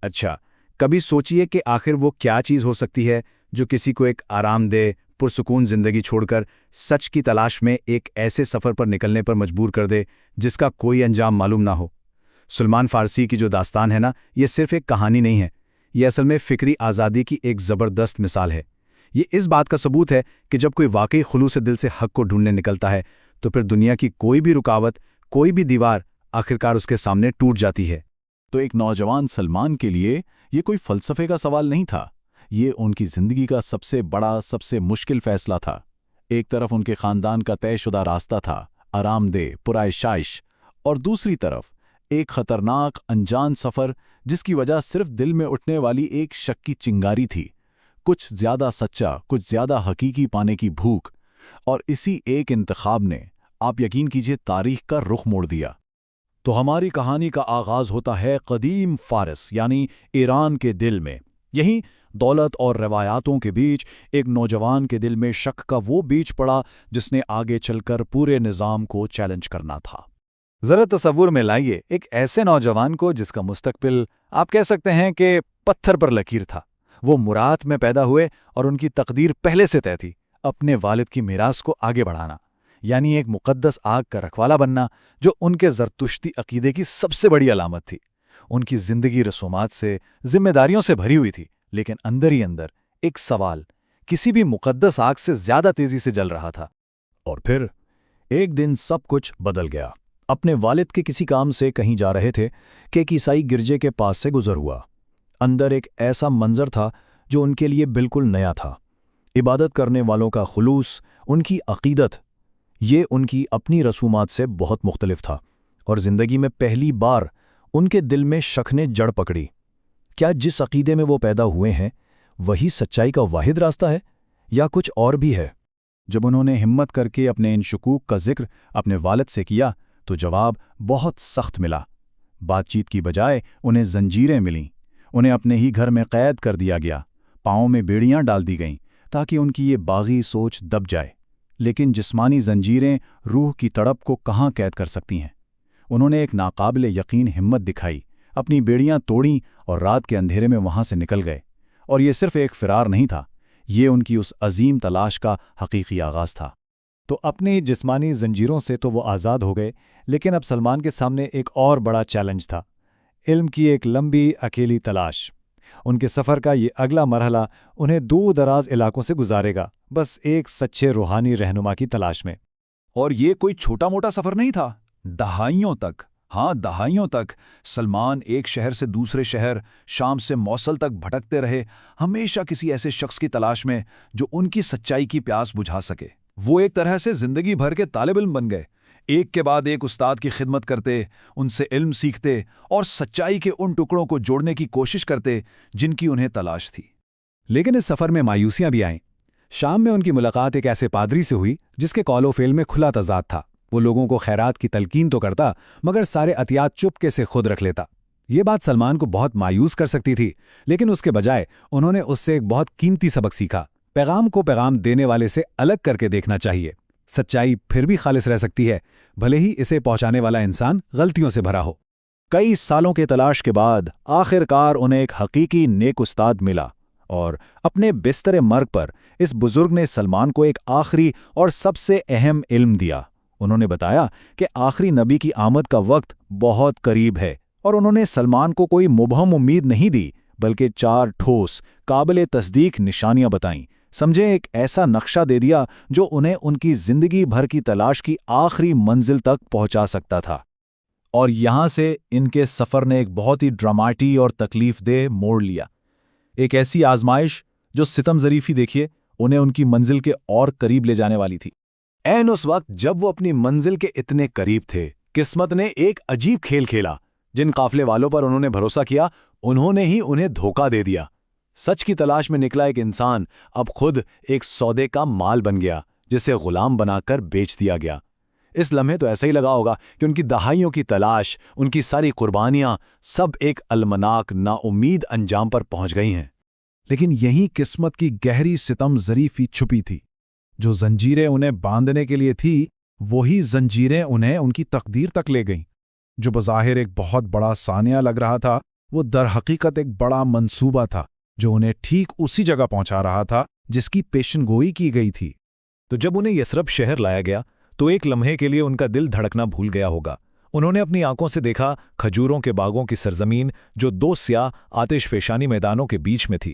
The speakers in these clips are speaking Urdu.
اچھا، کبھی سوچئے کہ آخر وہ کیا چیز ہو سکتی ہے جو کسی کو ایک آرام دہ پرسکون زندگی چھوڑ کر سچ کی تلاش میں ایک ایسے سفر پر نکلنے پر مجبور کر دے جس کا کوئی انجام معلوم نہ ہو۔ سلمان فارسی کی جو داستان ہے نا، یہ صرف ایک کہانی نہیں ہے، یہ اصل میں فکری آزادی کی ایک زبردست مثال ہے۔ یہ اس بات کا ثبوت ہے کہ جب کوئی واقعی خلوص دل سے حق کو ڈھونڈنے نکلتا ہے تو پھر دنیا کی کوئی بھی رکاوٹ، کوئی بھی دیوار آخرکار اس کے سامنے ٹوٹ جاتی ہے۔ تو ایک نوجوان سلمان کے لیے یہ کوئی فلسفے کا سوال نہیں تھا، یہ ان کی زندگی کا سب سے بڑا، سب سے مشکل فیصلہ تھا۔ ایک طرف ان کے خاندان کا طے شدہ راستہ تھا، آرام دہ، پرعائشائش، اور دوسری طرف ایک خطرناک انجان سفر جس کی وجہ صرف دل میں اٹھنے والی ایک شک کی چنگاری تھی، کچھ زیادہ سچا، کچھ زیادہ حقیقی پانے کی بھوک، اور اسی ایک انتخاب نے، آپ یقین کیجئے، تاریخ کا رخ موڑ دیا۔ تو ہماری کہانی کا آغاز ہوتا ہے قدیم فارس یعنی ایران کے دل میں۔ یہیں دولت اور روایاتوں کے بیچ ایک نوجوان کے دل میں شک کا وہ بیج پڑا جس نے آگے چل کر پورے نظام کو چیلنج کرنا تھا۔ ذرا تصور میں لائیے ایک ایسے نوجوان کو جس کا مستقبل آپ کہہ سکتے ہیں کہ پتھر پر لکیر تھا۔ وہ مرات میں پیدا ہوئے اور ان کی تقدیر پہلے سے طے تھی، اپنے والد کی میراث کو آگے بڑھانا، یعنی ایک مقدس آگ کا رکھوالا بننا، جو ان کے زرتشتی عقیدے کی سب سے بڑی علامت تھی۔ ان کی زندگی رسومات سے، ذمہ داریوں سے بھری ہوئی تھی، لیکن اندر ہی اندر ایک سوال کسی بھی مقدس آگ سے زیادہ تیزی سے جل رہا تھا۔ اور پھر ایک دن سب کچھ بدل گیا۔ اپنے والد کے کسی کام سے کہیں جا رہے تھے کہ ایک عیسائی گرجے کے پاس سے گزر ہوا۔ اندر ایک ایسا منظر تھا جو ان کے لیے بالکل نیا تھا۔ عبادت کرنے والوں کا خلوص، ان کی عقیدت، یہ ان کی اپنی رسومات سے بہت مختلف تھا، اور زندگی میں پہلی بار ان کے دل میں شک نے جڑ پکڑی۔ کیا جس عقیدے میں وہ پیدا ہوئے ہیں وہی سچائی کا واحد راستہ ہے، یا کچھ اور بھی ہے؟ جب انہوں نے ہمت کر کے اپنے ان شکوک کا ذکر اپنے والد سے کیا تو جواب بہت سخت ملا۔ بات چیت کی بجائے انہیں زنجیریں ملیں، انہیں اپنے ہی گھر میں قید کر دیا گیا، پاؤں میں بیڑیاں ڈال دی گئیں تاکہ ان کی یہ باغی سوچ دب جائے۔ لیکن جسمانی زنجیریں روح کی تڑپ کو کہاں قید کر سکتی ہیں؟ انہوں نے ایک ناقابل یقین ہمت دکھائی، اپنی بیڑیاں توڑیں اور رات کے اندھیرے میں وہاں سے نکل گئے۔ اور یہ صرف ایک فرار نہیں تھا، یہ ان کی اس عظیم تلاش کا حقیقی آغاز تھا۔ تو اپنی جسمانی زنجیروں سے تو وہ آزاد ہو گئے، لیکن اب سلمان کے سامنے ایک اور بڑا چیلنج تھا، علم کی ایک لمبی اکیلی تلاش۔ ان کے سفر کا یہ اگلا مرحلہ انہیں دور دراز علاقوں سے گزارے گا، بس ایک سچے روحانی رہنما کی تلاش میں۔ اور یہ کوئی چھوٹا موٹا سفر نہیں تھا، دہائیوں تک سلمان ایک شہر سے دوسرے شہر، شام سے موصل تک بھٹکتے رہے، ہمیشہ کسی ایسے شخص کی تلاش میں جو ان کی سچائی کی پیاس بجھا سکے۔ وہ ایک طرح سے زندگی بھر کے طالب علم بن گئے، ایک کے بعد ایک استاد کی خدمت کرتے، ان سے علم سیکھتے اور سچائی کے ان ٹکڑوں کو جوڑنے کی کوشش کرتے جن کی انہیں تلاش تھی۔ لیکن اس سفر میں مایوسیاں بھی آئیں۔ شام میں ان کی ملاقات ایک ایسے پادری سے ہوئی جس کے قول و فعل میں کھلا تضاد تھا۔ وہ لوگوں کو خیرات کی تلقین تو کرتا، مگر سارے عطیات چپکے سے خود رکھ لیتا۔ یہ بات سلمان کو بہت مایوس کر سکتی تھی، لیکن اس کے بجائے انہوں نے اس سے ایک بہت قیمتی سبق سیکھا۔ پیغام کو پیغام دینے والے سے الگ کر کے دیکھنا چاہیے۔ سچائی پھر بھی خالص رہ سکتی ہے، بھلے ہی اسے پہنچانے والا انسان غلطیوں سے بھرا ہو۔ کئی سالوں کے تلاش کے بعد آخر کار انہیں ایک حقیقی نیک استاد ملا، اور اپنے بستر مرگ پر اس بزرگ نے سلمان کو ایک آخری اور سب سے اہم علم دیا۔ انہوں نے بتایا کہ آخری نبی کی آمد کا وقت بہت قریب ہے، اور انہوں نے سلمان کو کوئی مبہم امید نہیں دی، بلکہ 4 ٹھوس، قابل تصدیق نشانیاں بتائیں۔ سمجھے، ایک ایسا نقشہ دے دیا جو انہیں ان کی زندگی بھر کی تلاش کی آخری منزل تک پہنچا سکتا تھا۔ اور یہاں سے ان کے سفر نے ایک بہت ہی ڈراماٹی اور تکلیف دہ موڑ لیا۔ ایک ایسی آزمائش جو ستم ظریفی دیکھیے انہیں ان کی منزل کے اور قریب لے جانے والی تھی۔ عین اس وقت جب وہ اپنی منزل کے اتنے قریب تھے، قسمت نے ایک عجیب کھیل کھیلا۔ جن قافلے والوں پر انہوں نے بھروسہ کیا، انہوں نے ہی انہیں دھوکہ دے دیا۔ سچ کی تلاش میں نکلا ایک انسان اب خود ایک سودے کا مال بن گیا، جسے غلام بنا کر بیچ دیا گیا۔ اس لمحے تو ایسا ہی لگا ہوگا کہ ان کی دہائیوں کی تلاش، ان کی ساری قربانیاں، سب ایک المناک، نا امید انجام پر پہنچ گئی ہیں۔ لیکن یہی قسمت کی گہری ستم ظریفی چھپی تھی۔ جو زنجیریں انہیں باندھنے کے لیے تھی، وہی زنجیریں انہیں ان کی تقدیر تک لے گئیں۔ جو بظاہر ایک بہت بڑا سانحہ لگ رہا تھا، وہ درحقیقت ایک بڑا منصوبہ تھا جو انہیں ٹھیک اسی جگہ پہنچا رہا تھا جس کی پیشن گوئی کی گئی تھی۔ تو جب انہیں یثرب شہر لایا گیا تو ایک لمحے کے لیے ان کا دل دھڑکنا بھول گیا ہوگا۔ انہوں نے اپنی آنکھوں سے دیکھا کھجوروں کے باغوں کی سرزمین جو دو سیاہ آتش فشانی میدانوں کے بیچ میں تھی۔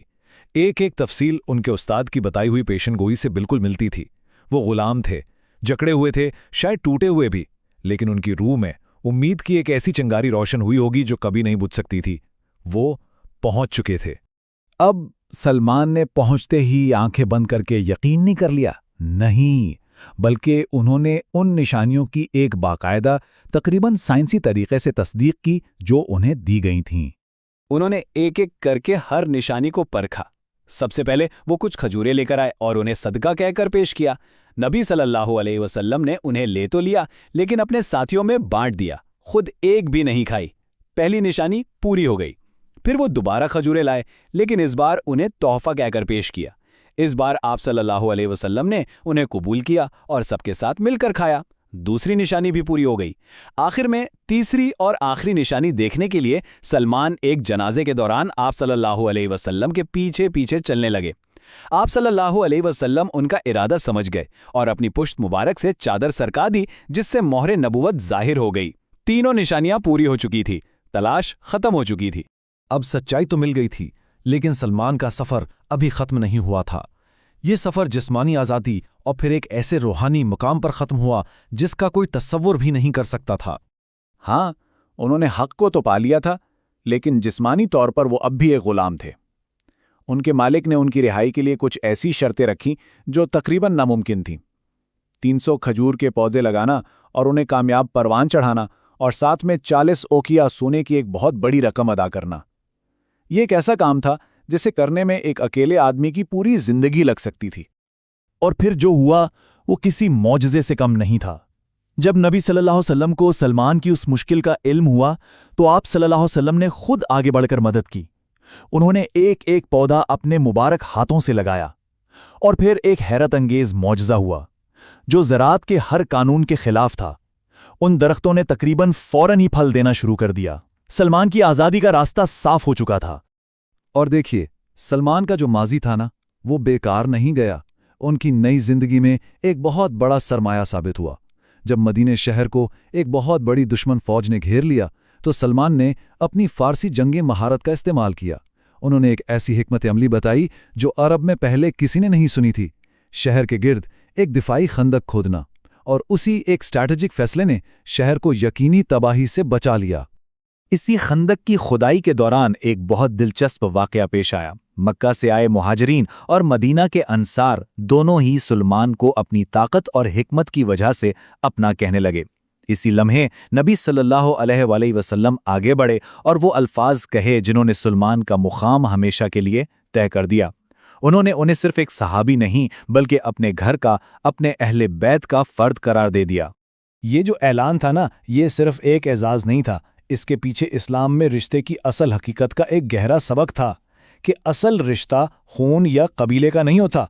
ایک ایک تفصیل ان کے استاد کی بتائی ہوئی پیشن گوئی سے بالکل ملتی تھی۔ وہ غلام تھے، جکڑے ہوئے تھے، شاید ٹوٹے ہوئے بھی، لیکن ان کی روح میں امید کی ایک ایسی چنگاری روشن ہوئی ہوگی جو کبھی نہیں بجھ سکتی تھی۔ وہ پہنچ چکے تھے۔ اب سلمان نے پہنچتے ہی آنکھیں بند کر کے یقین نہیں کر لیا، نہیں، بلکہ انہوں نے ان نشانیوں کی ایک باقاعدہ تقریباً سائنسی طریقے سے تصدیق کی جو انہیں دی گئی تھیں۔ انہوں نے ایک ایک کر کے ہر نشانی کو پرکھا۔ سب سے پہلے وہ کچھ کھجوریں لے کر آئے اور انہیں صدقہ کہہ کر پیش کیا۔ نبی صلی اللہ علیہ وسلم نے انہیں لے تو لیا لیکن اپنے ساتھیوں میں بانٹ دیا، خود ایک بھی نہیں کھائی۔ پہلی نشانی پوری ہو گئی۔ پھر وہ دوبارہ کھجوریں لائے لیکن اس بار انہیں تحفہ کہہ کر پیش کیا۔ اس بار آپ صلی اللہ علیہ وسلم نے انہیں قبول کیا اور سب کے ساتھ مل کر کھایا۔ دوسری نشانی بھی پوری ہو گئی۔ آخر میں تیسری اور آخری نشانی دیکھنے کے لیے سلمان ایک جنازے کے دوران آپ صلی اللہ علیہ وسلم کے پیچھے پیچھے چلنے لگے۔ آپ صلی اللہ علیہ وسلم ان کا ارادہ سمجھ گئے اور اپنی پشت مبارک سے چادر سرکا دی جس سے مہر نبوت ظاہر ہو گئی۔ تینوں نشانیاں پوری ہو چکی تھی، تلاش ختم ہو چکی تھی۔ اب سچائی تو مل گئی تھی لیکن سلمان کا سفر ابھی ختم نہیں ہوا تھا۔ یہ سفر جسمانی آزادی اور پھر ایک ایسے روحانی مقام پر ختم ہوا جس کا کوئی تصور بھی نہیں کر سکتا تھا۔ ہاں، انہوں نے حق کو تو پا لیا تھا لیکن جسمانی طور پر وہ اب بھی ایک غلام تھے۔ ان کے مالک نے ان کی رہائی کے لیے کچھ ایسی شرطیں رکھیں جو تقریباً ناممکن تھیں۔ 300 کھجور کے پودے لگانا اور انہیں کامیاب پروان چڑھانا اور ساتھ میں 40 اوقیہ سونے کی ایک بہت بڑی رقم ادا کرنا۔ یہ ایک ایسا کام تھا جسے کرنے میں ایک اکیلے آدمی کی پوری زندگی لگ سکتی تھی۔ اور پھر جو ہوا وہ کسی معجزے سے کم نہیں تھا۔ جب نبی صلی اللہ علیہ وسلم کو سلمان کی اس مشکل کا علم ہوا تو آپ صلی اللہ علیہ وسلم نے خود آگے بڑھ کر مدد کی۔ انہوں نے ایک ایک پودا اپنے مبارک ہاتھوں سے لگایا اور پھر ایک حیرت انگیز معجزہ ہوا جو زراعت کے ہر قانون کے خلاف تھا۔ ان درختوں نے تقریباً فوراً ہی پھل دینا شروع کر دیا۔ سلمان کی آزادی کا راستہ صاف ہو چکا تھا۔ اور دیکھیے، سلمان کا جو ماضی تھا نا، وہ بیکار نہیں گیا۔ ان کی نئی زندگی میں ایک بہت بڑا سرمایہ ثابت ہوا۔ جب مدینے شہر کو ایک بہت بڑی دشمن فوج نے گھیر لیا تو سلمان نے اپنی فارسی جنگی مہارت کا استعمال کیا۔ انہوں نے ایک ایسی حکمت عملی بتائی جو عرب میں پہلے کسی نے نہیں سنی تھی۔ شہر کے گرد ایک دفاعی خندق کھودنا، اور اسی ایک اسٹریٹجک فیصلے نے شہر کو یقینی تباہی سے بچا لیا۔ اسی خندق کی کھدائی کے دوران ایک بہت دلچسپ واقعہ پیش آیا۔ مکہ سے آئے مہاجرین اور مدینہ کے انصار دونوں ہی سلمان کو اپنی طاقت اور حکمت کی وجہ سے اپنا کہنے لگے۔ اسی لمحے نبی صلی اللہ علیہ وآلہ وسلم آگے بڑھے اور وہ الفاظ کہے جنہوں نے سلمان کا مقام ہمیشہ کے لیے طے کر دیا۔ انہوں نے انہیں صرف ایک صحابی نہیں بلکہ اپنے گھر کا، اپنے اہل بیت کا فرد قرار دے دیا۔ یہ جو اعلان تھا نا، یہ صرف ایک اعزاز نہیں تھا، اس کے پیچھے اسلام میں رشتے کی اصل حقیقت کا ایک گہرا سبق تھا کہ اصل رشتہ خون یا قبیلے کا نہیں ہوتا۔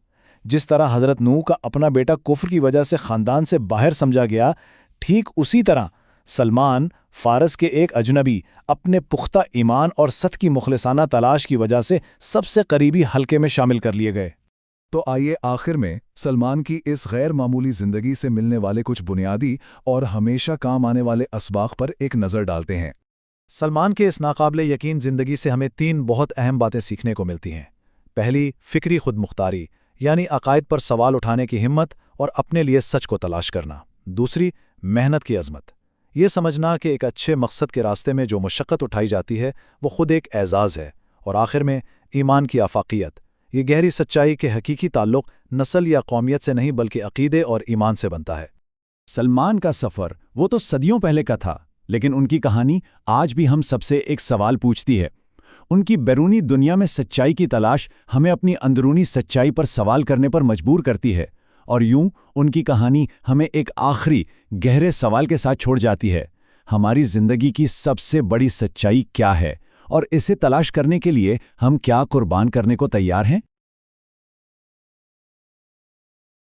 جس طرح حضرت نوح کا اپنا بیٹا کفر کی وجہ سے خاندان سے باہر سمجھا گیا، ٹھیک اسی طرح سلمان فارس کے ایک اجنبی اپنے پختہ ایمان اور سچ کی مخلصانہ تلاش کی وجہ سے سب سے قریبی حلقے میں شامل کر لیے گئے۔ تو آئیے آخر میں سلمان کی اس غیر معمولی زندگی سے ملنے والے کچھ بنیادی اور ہمیشہ کام آنے والے اسباق پر ایک نظر ڈالتے ہیں۔ سلمان کے اس ناقابل یقین زندگی سے ہمیں 3 بہت اہم باتیں سیکھنے کو ملتی ہیں۔ پہلی، فکری خود مختاری، یعنی عقائد پر سوال اٹھانے کی ہمت اور اپنے لیے سچ کو تلاش کرنا۔ دوسری، محنت کی عظمت، یہ سمجھنا کہ ایک اچھے مقصد کے راستے میں جو مشقت اٹھائی جاتی ہے وہ خود ایک اعزاز ہے۔ اور آخر میں، ایمان کی آفاقیت، یہ گہری سچائی کہ حقیقی تعلق نسل یا قومیت سے نہیں بلکہ عقیدے اور ایمان سے بنتا ہے۔ سلمان کا سفر وہ تو صدیوں پہلے کا تھا، لیکن ان کی کہانی آج بھی ہم سب سے ایک سوال پوچھتی ہے۔ ان کی بیرونی دنیا میں سچائی کی تلاش ہمیں اپنی اندرونی سچائی پر سوال کرنے پر مجبور کرتی ہے، اور یوں ان کی کہانی ہمیں ایک آخری گہرے سوال کے ساتھ چھوڑ جاتی ہے: ہماری زندگی کی سب سے بڑی سچائی کیا ہے، اور اسے تلاش کرنے کے لیے ہم کیا قربان کرنے کو تیار ہیں؟